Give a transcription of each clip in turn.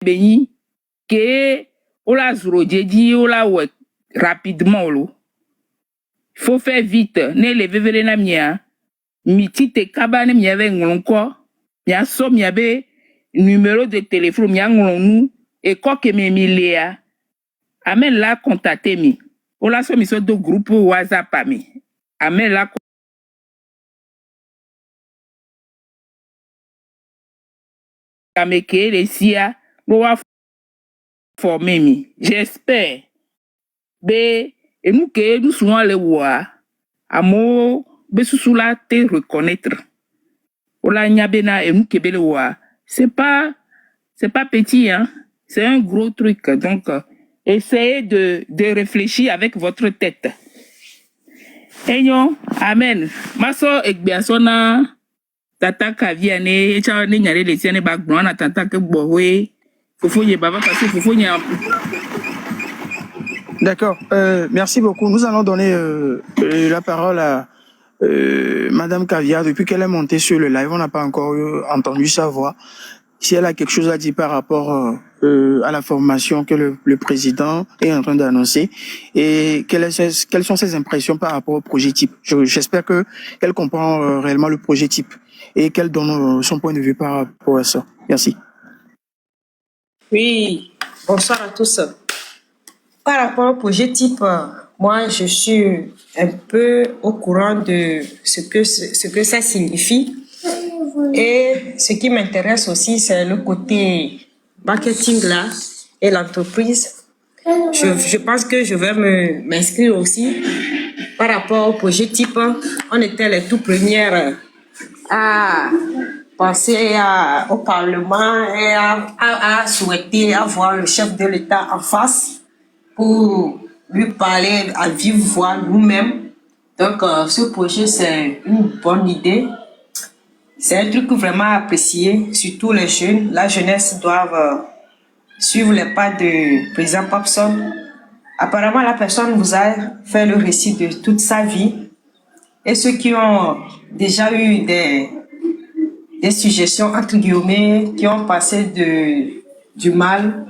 béni que on la zrodjedji on la ouais rapidement lo. Faut faire vite. Ne lever na mia. Miti te kaba ne mia ve ngolonko. Mia so mia be numéro de téléphone mia ngolonu et quoi que me milia. Amen la contacter mi. On la so mi so do groupe WhatsApp pa mi. Amen la ameke les sia lo wa former mi. J'espère. Be et nous que nous souvent les wa. Amo be susula te reconnaître. Ola nyabena et nous que be le wa. C'est pas petit hein. C'est un gros truc donc essayez de réfléchir avec votre tête. Enyo, amen. Maso ekbiasona tata kaviane echa ne nyare le tiene background na tata ke bowe. Fofonye baba parce que fofonye. D'accord. Merci beaucoup. Nous allons donner la parole à Madame Kavia. Depuis qu'elle est montée sur le live, on n'a pas encore entendu sa voix. Si elle a quelque chose à dire par rapport à la formation que le président est en train d'annoncer et quelles sont ses impressions par rapport au projet type. J'espère qu'elle comprend réellement le projet type et qu'elle donne son point de vue par rapport à ça. Merci. Oui, bonsoir à tous. Par rapport au projet type, moi je suis un peu au courant de ce que ça signifie. Et ce qui m'intéresse aussi, c'est le côté marketing là et l'entreprise. Je pense que je vais m'inscrire aussi par rapport au projet type. On était les tout premières à penser au Parlement et à souhaiter avoir le chef de l'État en face pour lui parler à vive voix nous-mêmes. Donc ce projet, c'est une bonne idée. C'est un truc vraiment apprécié, surtout les jeunes. La jeunesse doivent suivre les pas de président Papson. Apparemment, la personne vous a fait le récit de toute sa vie. Et ceux qui ont déjà eu des suggestions, entre guillemets, qui ont passé du mal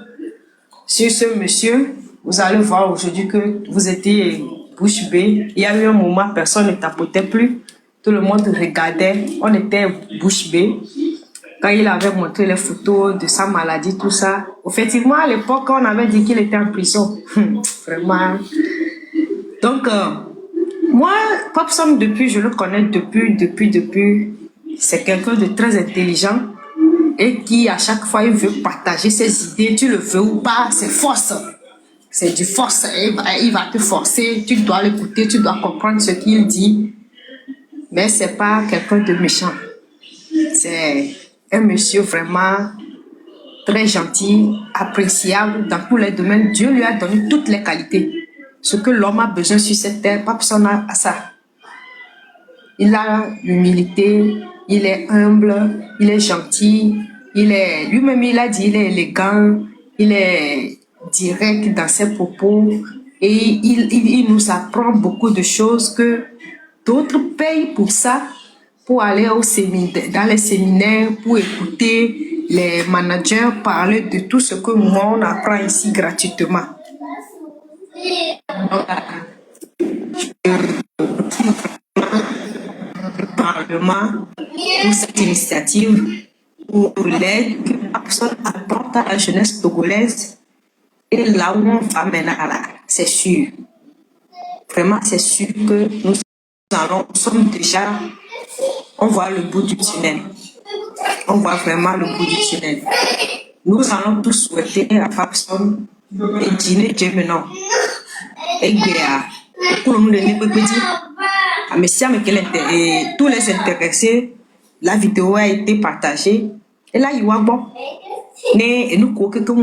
sur ce monsieur, vous allez voir aujourd'hui que vous étiez bouche bée. Il y a eu un moment, personne ne tapotait plus. Tout le monde regardait, on était bouche bée. Quand il avait montré les photos de sa maladie, tout ça. Effectivement, à l'époque, on avait dit qu'il était en prison. Vraiment. Donc, moi, Papson, je le connais depuis. C'est quelqu'un de très intelligent et qui, à chaque fois, il veut partager ses idées. Tu le veux ou pas, c'est force. C'est du force. Il va te forcer. Tu dois l'écouter, tu dois comprendre ce qu'il dit. Mais c'est pas quelqu'un de méchant. C'est un monsieur vraiment très gentil, appréciable dans tous les domaines. Dieu lui a donné toutes les qualités. Ce que l'homme a besoin sur cette terre, Papson a ça. Il a l'humilité, il est humble, il est gentil, lui-même il a dit, il est élégant, il est direct dans ses propos et il nous apprend beaucoup de choses que d'autres payent pour ça, pour aller dans les séminaires, pour écouter les managers parler de tout ce que moi on apprend ici gratuitement. Le Parlement pour cette initiative, pour l'aide que personne apporte à la jeunesse togolaise et là où on va maintenant, c'est sûr. Vraiment, c'est sûr que nous sommes déjà, on voit le bout du tunnel. On voit vraiment le bout du tunnel. Nous allons tous souhaiter à Papson et dîner Dieu maintenant. Et tous les intéressés, la vidéo a été partagée. Et là, il y a bon. Et nous, quelqu'un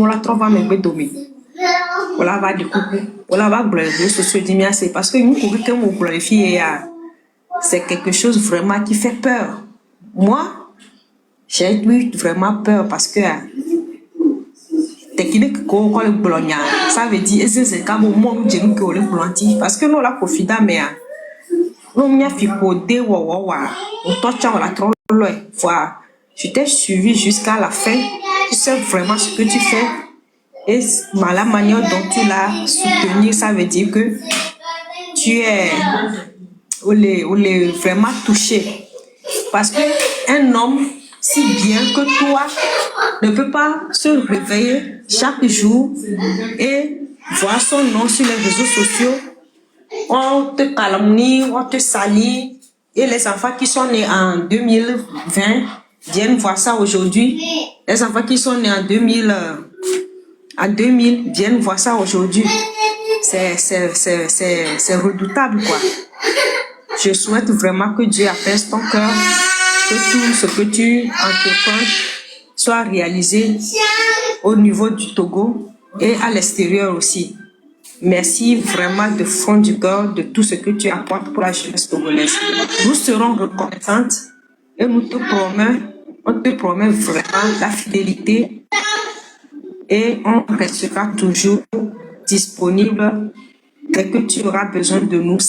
la trouve à me dominer. Voilà, va du coup. Voilà, va glorifier ce dimanche. Parce que nous, quelqu'un nous glorifie, c'est quelque chose vraiment qui fait peur. Moi, j'ai eu vraiment peur parce que technique ça veut dire c'est comme au moment où le planti parce que nous la confident mais nous m'y a fait coder on touche la trop loin. Je t'ai suivi jusqu'à la fin tu sais vraiment ce que tu fais. Et la manière dont tu l'as soutenu, ça veut dire que tu es vraiment touché. Parce qu'un homme si bien que toi ne peut pas se réveiller chaque jour et voir son nom sur les réseaux sociaux. On te calomnie, on te salit. Et les enfants qui sont nés en 2020 viennent voir ça aujourd'hui. Les enfants qui sont nés en 2000 viennent voir ça aujourd'hui. C'est redoutable, quoi. Je souhaite vraiment que Dieu apaise ton cœur, que tout ce que tu entreprends soit réalisé au niveau du Togo et à l'extérieur aussi. Merci vraiment de fond du cœur de tout ce que tu apportes pour la jeunesse togolaise. Nous serons reconnaissantes et on te promet vraiment la fidélité et on restera toujours disponible dès que tu auras besoin de nous.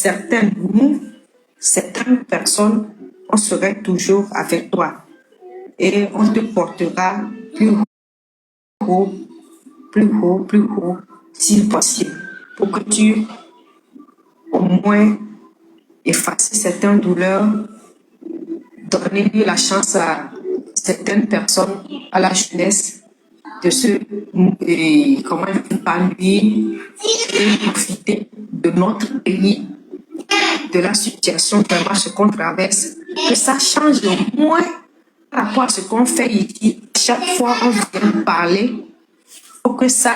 Certaines personnes, on serait toujours avec toi et on te portera plus haut, si possible, pour que tu, au moins, effaces certaines douleurs, donner la chance à certaines personnes, à la jeunesse, de se épanouir et profiter de notre pays, de la situation vraiment ce qu'on traverse, que ça change au moins par rapport à ce qu'on fait ici. Chaque fois on vient parler, pour que ça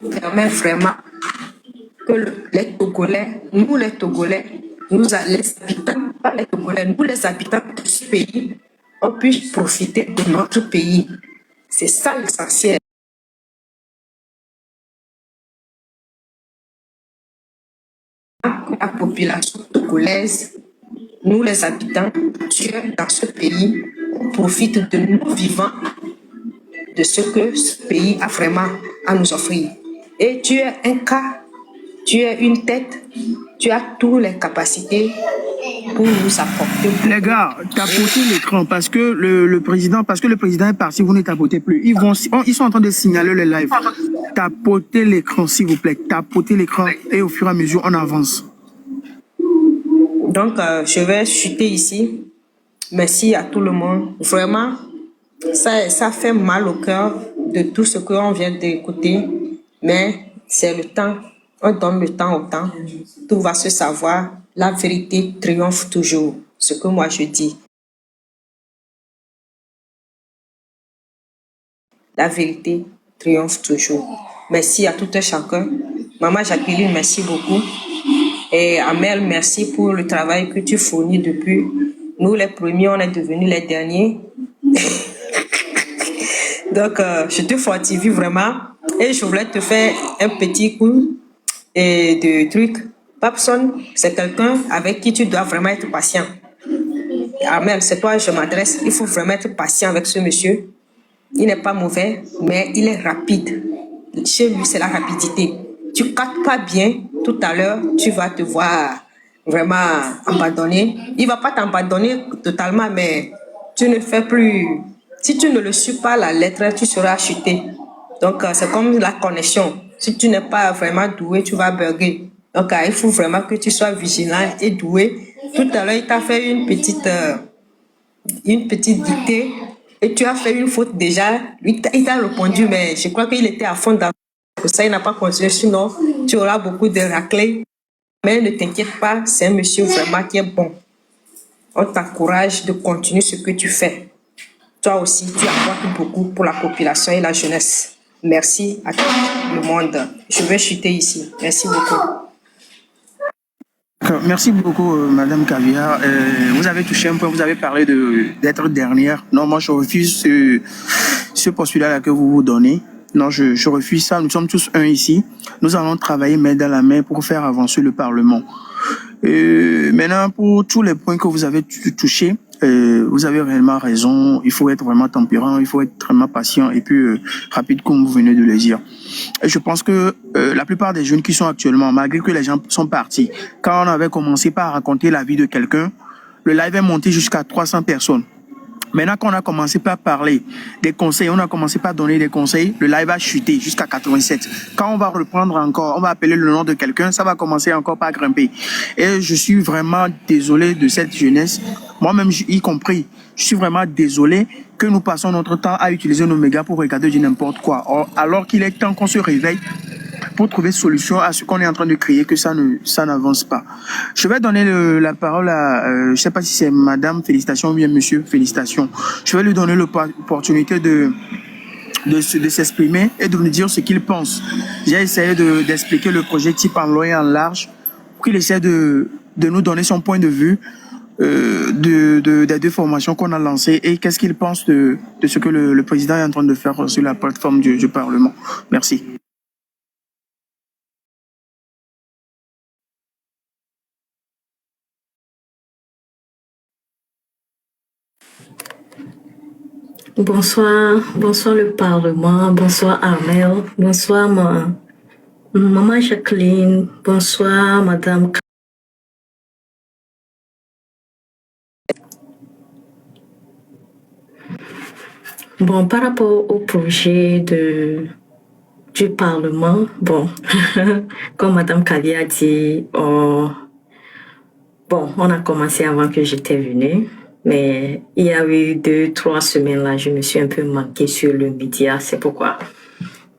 permet vraiment que les Togolais, nous les Togolais, les habitants, pas les Togolais, nous les habitants de ce pays, on puisse profiter de notre pays. C'est ça l'essentiel. La population togolaise, nous les habitants, dans ce pays, on profite de nos vivants, de ce que ce pays a vraiment à nous offrir. Et tu es un cas, tu es une tête, tu as toutes les capacités pour nous apporter. Les gars, tapotez l'écran parce que le président est parti, vous ne tapotez plus. Ils sont en train de signaler le live. Tapotez l'écran, s'il vous plaît. Tapotez l'écran et au fur et à mesure, on avance. Donc, je vais chuter ici. Merci à tout le monde. Vraiment, ça fait mal au cœur de tout ce qu'on vient d'écouter. Mais c'est le temps. On donne le temps au temps. Tout va se savoir. La vérité triomphe toujours. Ce que moi je dis. La vérité triomphe toujours. Merci à tout un chacun. Maman Jacqueline, merci beaucoup. Et Amel, merci pour le travail que tu fournis depuis. Nous, les premiers, on est devenus les derniers. Donc, je te fortifie vraiment. Et je voulais te faire un petit coup de truc. Papson, c'est quelqu'un avec qui tu dois vraiment être patient. Amel, c'est toi que je m'adresse. Il faut vraiment être patient avec ce monsieur. Il n'est pas mauvais, mais il est rapide. Chez lui, c'est la rapidité. Tu captes pas bien, tout à l'heure, tu vas te voir vraiment abandonné. Il va pas t'abandonner totalement, mais tu ne fais plus... Si tu ne le suis pas la lettre, tu seras chuté. Donc, c'est comme la connexion. Si tu n'es pas vraiment doué, tu vas bugger. Donc, il faut vraiment que tu sois vigilant et doué. Tout à l'heure, il t'a fait une petite dictée et tu as fait une faute déjà. Lui, il t'a répondu, mais je crois qu'il était à fond dans ça, il n'a pas continué. Sinon, tu auras beaucoup de raclés. Mais ne t'inquiète pas, c'est un monsieur vraiment qui est bon. On t'encourage de continuer ce que tu fais. Toi aussi, tu apportes beaucoup pour la population et la jeunesse. Merci à tout le monde. Je vais chuter ici. Merci beaucoup. Merci beaucoup, Madame Caviar. Vous avez touché un point, vous avez parlé d'être dernière. Non, moi, je refuse ce postulat-là que vous vous donnez. Non, je refuse ça. Nous sommes tous un ici. Nous allons travailler main dans la main pour faire avancer le Parlement. Maintenant, pour tous les points que vous avez touchés, vous avez réellement raison. Il faut être vraiment tempérant, il faut être vraiment patient et puis rapide comme vous venez de le dire. Et je pense que la plupart des jeunes qui sont actuellement, malgré que les gens sont partis, quand on avait commencé par raconter la vie de quelqu'un, le live est monté jusqu'à 300 personnes. Maintenant qu'on a commencé par parler des conseils, on a commencé par donner des conseils, le live a chuté jusqu'à 87. Quand on va reprendre encore, on va appeler le nom de quelqu'un, ça va commencer encore par grimper. Et je suis vraiment désolé de cette jeunesse, moi-même y compris. Je suis vraiment désolé que nous passons notre temps à utiliser nos mégas pour regarder du n'importe quoi. Alors qu'il est temps qu'on se réveille pour trouver solution à ce qu'on est en train de créer, que ça n'avance pas. Je vais donner la parole à, je sais pas si c'est madame félicitations ou bien monsieur félicitations. Je vais lui donner l'opportunité de s'exprimer et de me dire ce qu'il pense. J'ai essayé d'expliquer le projet type en long et en large, pour qu'il essaie de nous donner son point de vue des deux formations qu'on a lancées et qu'est-ce qu'il pense de ce que le président est en train de faire sur la plateforme du Parlement. Merci. Bonsoir, bonsoir le Parlement, bonsoir Armel, bonsoir maman Jacqueline, bonsoir madame. Bon, par rapport au projet du Parlement, bon, comme madame Kali a dit, bon, on a commencé avant que j'étais venue. Mais il y a eu 2-3 semaines là, je me suis un peu manquée sur le média, c'est pourquoi.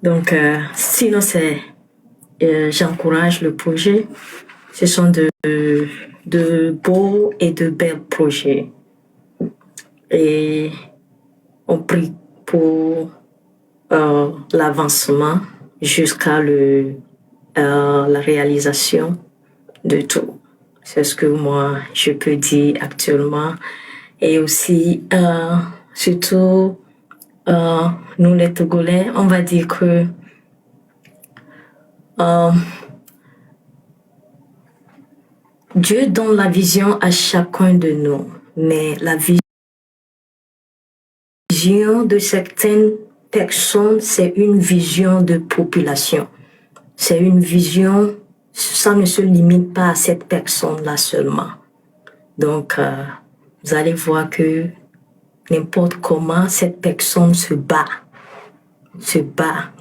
Donc, sinon, j'encourage le projet. Ce sont de beaux et de bels projets. Et on prie pour l'avancement jusqu'à la réalisation de tout. C'est ce que moi, je peux dire actuellement. Et aussi, surtout, nous les Togolais, on va dire que Dieu donne la vision à chacun de nous, mais la vision de certaines personnes, c'est une vision de population. C'est une vision, ça ne se limite pas à cette personne-là seulement. Donc, vous allez voir que n'importe comment cette personne se bat,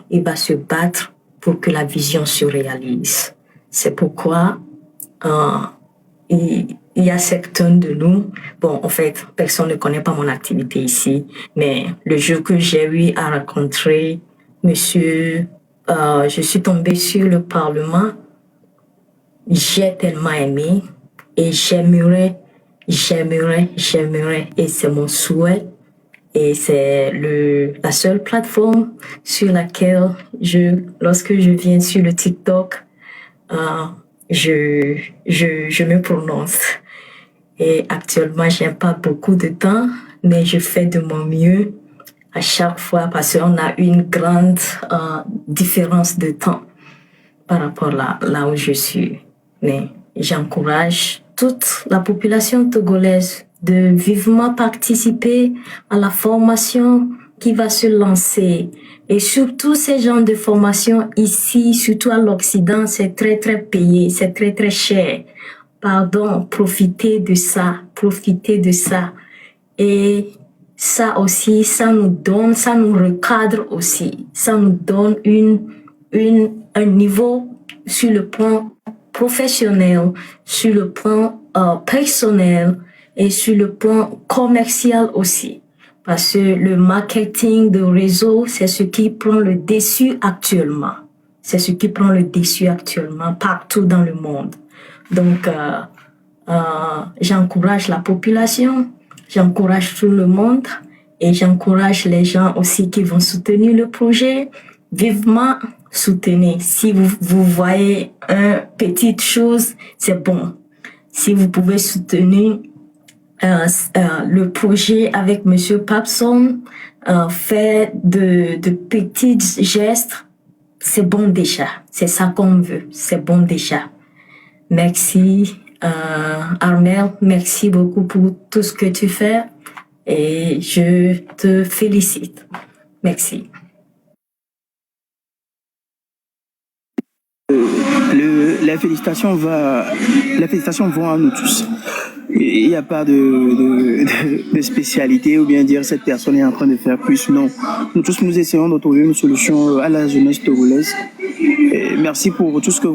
il va se battre pour que la vision se réalise. C'est pourquoi il y a certains de nous, bon, en fait, personne ne connaît pas mon activité ici, mais le jour que j'ai eu à rencontrer monsieur, je suis tombée sur le Parlement, j'ai tellement aimé et j'aimerais, et c'est mon souhait. Et c'est la seule plateforme sur laquelle lorsque je viens sur le TikTok, je me prononce. Et actuellement, j'ai pas beaucoup de temps, mais je fais de mon mieux à chaque fois parce qu'on a une grande différence de temps par rapport là où je suis. Mais j'encourage toute la population togolaise de vivement participer à la formation qui va se lancer. Et surtout, ces genres de formation ici, surtout à l'Occident, c'est très, très payé, c'est très, très cher. Pardon, profitez de ça. Et ça aussi, ça nous recadre aussi. Ça nous donne un niveau sur le plan professionnel, sur le plan personnel et sur le plan commercial aussi. Parce que le marketing de réseau, c'est ce qui prend le dessus actuellement. C'est ce qui prend le dessus actuellement partout dans le monde. Donc, j'encourage la population, j'encourage tout le monde et j'encourage les gens aussi qui vont soutenir le projet. Vivement soutenez. Si vous voyez une petite chose, c'est bon. Si vous pouvez soutenir le projet avec Monsieur Papson, faire de petits gestes, c'est bon déjà. C'est ça qu'on veut. C'est bon déjà. Merci Armel, merci beaucoup pour tout ce que tu fais et je te félicite. Merci. Les félicitations vont à nous tous. il n'y a pas de spécialité ou bien dire cette personne est en train de faire plus. Non. Nous tous, nous essayons de trouver une solution à la jeunesse togolaise. Et merci pour tout ce que